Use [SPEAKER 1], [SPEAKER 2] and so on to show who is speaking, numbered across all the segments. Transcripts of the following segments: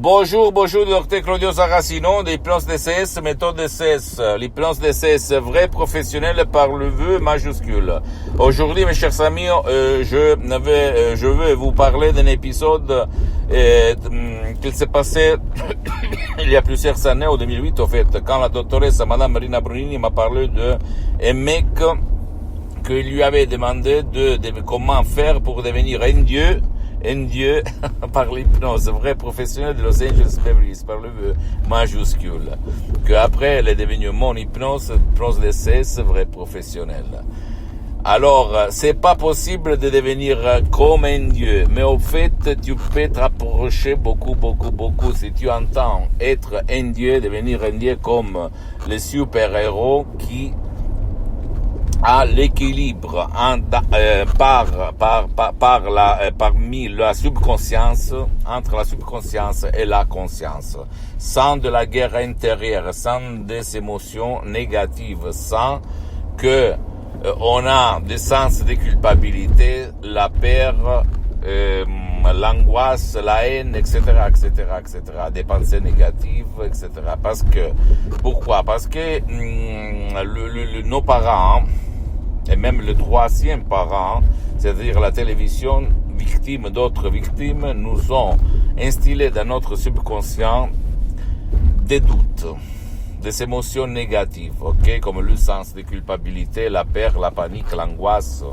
[SPEAKER 1] Bonjour, docteur Claudio Saracino de l'hypnose DCS, méthode DCS. L'hypnose DCS, vrai professionnel par le vœu majuscule. Aujourd'hui, mes chers amis, je veux vous parler d'un épisode qui s'est passé il y a plusieurs années, en 2008, en fait, quand la doctoresse Madame Marina Brunini m'a parlé d'un mec qui lui avait demandé de comment faire pour devenir un dieu par l'hypnose, vrai professionnel de Los Angeles Beverly Hills, par le vœu majuscule. Que après, elle est devenue mon hypnose DCS, vrai professionnel. Alors, c'est pas possible de devenir comme un dieu, mais au fait, tu peux te rapprocher beaucoup. Si tu entends être un dieu, devenir un dieu comme les super-héros qui à l'équilibre parmi la subconscience, entre la subconscience et la conscience, sans de la guerre intérieure, sans des émotions négatives, sans que on a des sens de culpabilité, la peur, l'angoisse, la haine, etc., des pensées négatives, etc. Pourquoi? Parce que nos parents, et même le troisième parent, c'est-à-dire la télévision, victime d'autres victimes, nous ont instillé dans notre subconscient des doutes, des émotions négatives, ok, comme le sens de culpabilité, la peur, la panique, l'angoisse,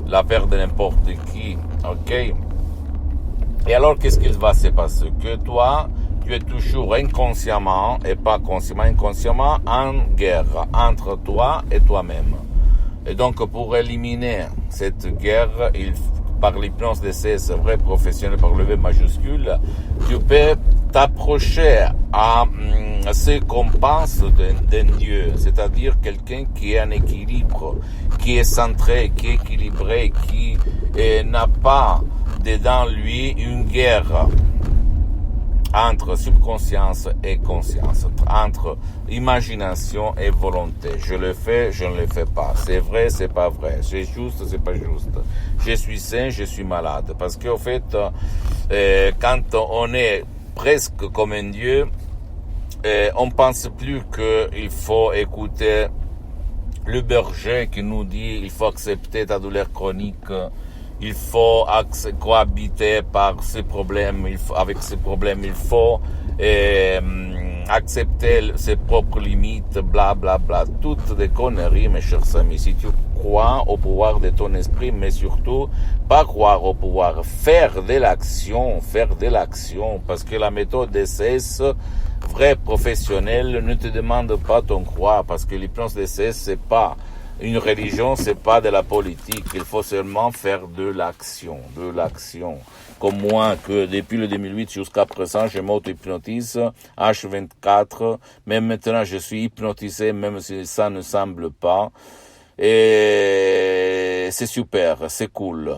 [SPEAKER 1] la peur de n'importe qui, ok. Et alors, qu'est-ce qu'il va se passer? Que toi, tu es toujours inconsciemment, et pas consciemment, inconsciemment, en guerre entre toi et toi-même. Et donc, pour éliminer cette guerre, par l'hypnose DCS, vrai professionnel par le V majuscule, tu peux t'approcher à ce qu'on pense d'un Dieu, c'est-à-dire quelqu'un qui est en équilibre, qui est centré, qui est équilibré, qui n'a pas dedans lui une guerre entre subconscience et conscience, entre imagination et volonté. Je le fais, je ne le fais pas. C'est vrai, c'est pas vrai. C'est juste, c'est pas juste. Je suis sain, je suis malade. Parce qu'au fait, quand on est presque comme un dieu, on pense plus qu'il faut écouter le berger qui nous dit il faut accepter ta douleur chronique, il faut cohabiter avec ces problèmes, il faut accepter ses propres limites, toutes des conneries, mes chers amis. Si tu crois au pouvoir de ton esprit, mais surtout, pas croire au pouvoir, faire de l'action, parce que la méthode DCS, vrai professionnel, ne te demande pas ton croire, parce que l'hypnose DCS, c'est pas une religion, c'est pas de la politique. Il faut seulement faire de l'action. Comme moi, que depuis le 2008 jusqu'à présent, je m'auto-hypnotise, H24. Même maintenant, je suis hypnotisé, même si ça ne semble pas. Et c'est super, c'est cool,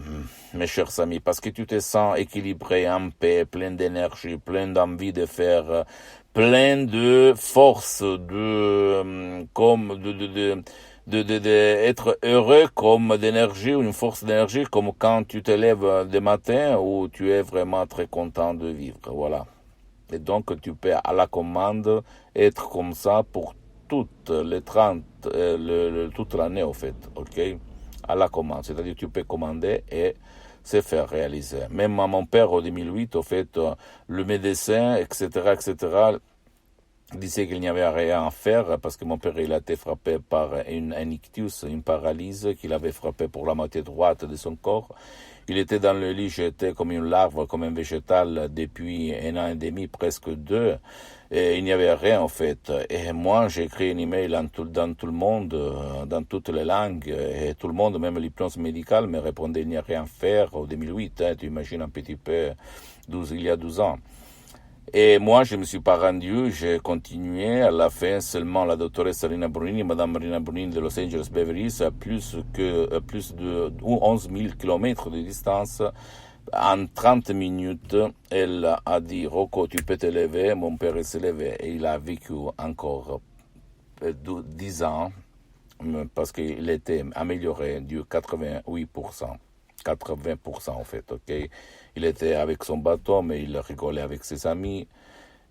[SPEAKER 1] mes chers amis, parce que tu te sens équilibré, en paix, plein d'énergie, plein d'envie de faire, plein de force, être heureux comme d'énergie, une force d'énergie, comme quand tu te lèves le matin où tu es vraiment très content de vivre, voilà. Et donc, tu peux à la commande être comme ça pour toute l'année, au fait, ok? À la commande. C'est-à-dire, tu peux commander et se faire réaliser. Même à mon père, en 2008, au fait, le médecin, etc., disait qu'il n'y avait rien à faire parce que mon père, il a été frappé par un ictus, une paralyse qu'il avait frappé pour la moitié droite de son corps. Il était dans le lit, jeté comme une larve, comme un végétal depuis 1 an et demi, presque 2. Et il n'y avait rien en fait. Et moi, j'ai écrit un email dans tout le monde, dans toutes les langues, et tout le monde, même l'hypnose médicale, me répondait il n'y a rien à faire. En 2008, tu imagines un petit peu, il y a 12 ans. Et moi, je me suis pas rendu, j'ai continué. À la fin, seulement la doctoresse Marina Brunini, Madame Marina Brunini de Los Angeles Beverly Hills, à plus de 11 000 kilomètres de distance. En 30 minutes, elle a dit, Rocco, tu peux te lever. Mon père s'est levé et il a vécu encore 10 ans parce qu'il était amélioré du 88%. 80% en fait, ok. Il était avec son bateau, mais il rigolait avec ses amis,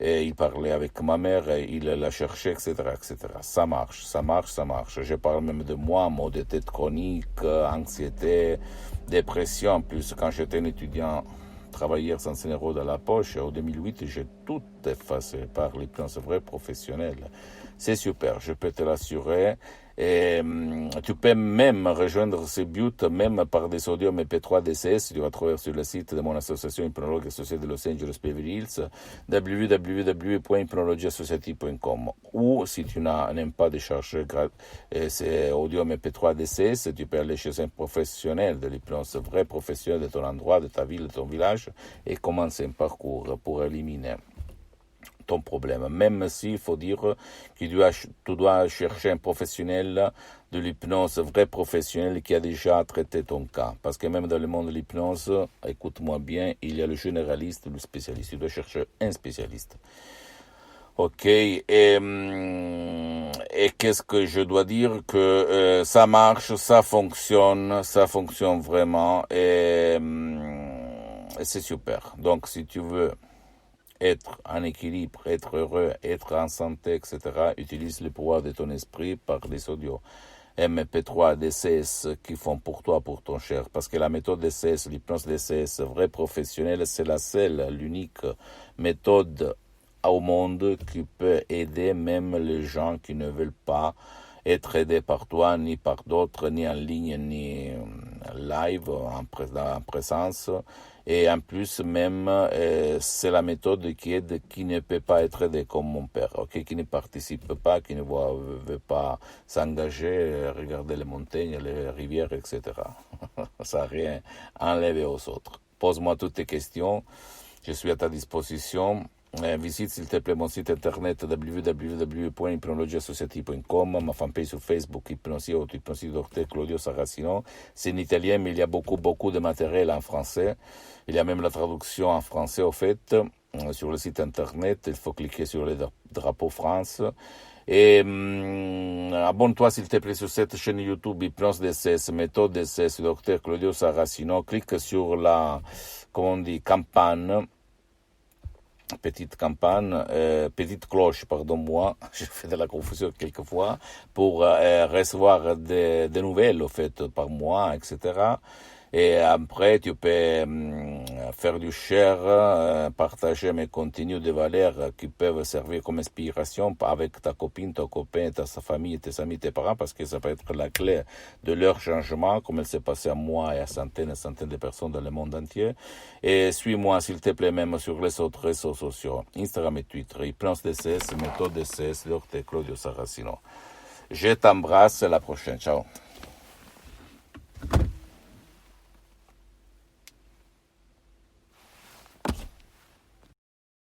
[SPEAKER 1] et il parlait avec ma mère, et il la cherchait, etc., etc. Ça marche, ça marche, ça marche. Je parle même de moi, maux de tête chronique, anxiété, dépression. En plus, quand j'étais un étudiant, travailleur sans euros dans la poche, en 2008, j'ai tout effacé par l'hypnose vraie professionnelle. C'est super, je peux te l'assurer. Et tu peux même rejoindre ce but, même par des audios MP3 DCS. Tu vas trouver sur le site de mon association Hypnologue Associée de Los Angeles Beverly Hills, www.hypnologieassociative.com. Ou si tu n'aimes pas de charger ces audios MP3 DCS, tu peux aller chez un professionnel de l'hypnose, vrai professionnel de ton endroit, de ta ville, de ton village, et commencer un parcours pour éliminer ton problème. Même s'il faut dire que tu dois chercher un professionnel de l'hypnose, vrai professionnel qui a déjà traité ton cas. Parce que même dans le monde de l'hypnose, écoute-moi bien, il y a le généraliste et le spécialiste. Tu dois chercher un spécialiste. Ok, et qu'est-ce que je dois dire? Que ça marche, ça fonctionne vraiment, et c'est super. Donc si tu veux être en équilibre, être heureux, être en santé, etc., utilise le pouvoir de ton esprit par les audios MP3 DCS qui font pour toi, pour ton cher. Parce que la méthode DCS, l'hypnose DCS, vrai professionnel, c'est la seule, l'unique méthode au monde qui peut aider même les gens qui ne veulent pas être aidés par toi, ni par d'autres, ni en ligne, ni live, en présence. Et en plus, même, c'est la méthode qui aide qui ne peut pas être aidé comme mon père, okay? Qui ne participe pas, qui ne veut pas s'engager, regarder les montagnes, les rivières, etc. Ça n'a rien enlevé aux autres. Pose-moi toutes tes questions. Je suis à ta disposition. Visite s'il te plaît mon site internet www.hypnologieassociative.com, ma fanpage sur Facebook Hypnosie ou Hypnosie Dr Claudio Saracino. C'est en italien, mais il y a beaucoup de matériel en français. Il y a même la traduction en français au fait sur le site internet. Il faut cliquer sur le drapeau France. Et abonne-toi s'il te plaît sur cette chaîne YouTube Hypnose DCS, méthode DCS, Dr Claudio Saracino. Clique sur la, comment on dit, campagne. Petite cloche, pardon-moi, je fais de la confusion quelquefois, pour recevoir des nouvelles, au fait, par mois, etc. Et après, tu peux faire du share, partager mes contenus de valeur qui peuvent servir comme inspiration avec ta copine, ton copain, ta famille, tes amis, tes parents, parce que ça peut être la clé de leur changement, comme elle s'est passé à moi et à centaines et centaines de personnes dans le monde entier. Et suis-moi, s'il te plaît, même sur les autres réseaux sociaux, Instagram et Twitter, Hypnose DCS, méthode DCS, Dr Claudio Saracino. Je t'embrasse, à la prochaine, ciao.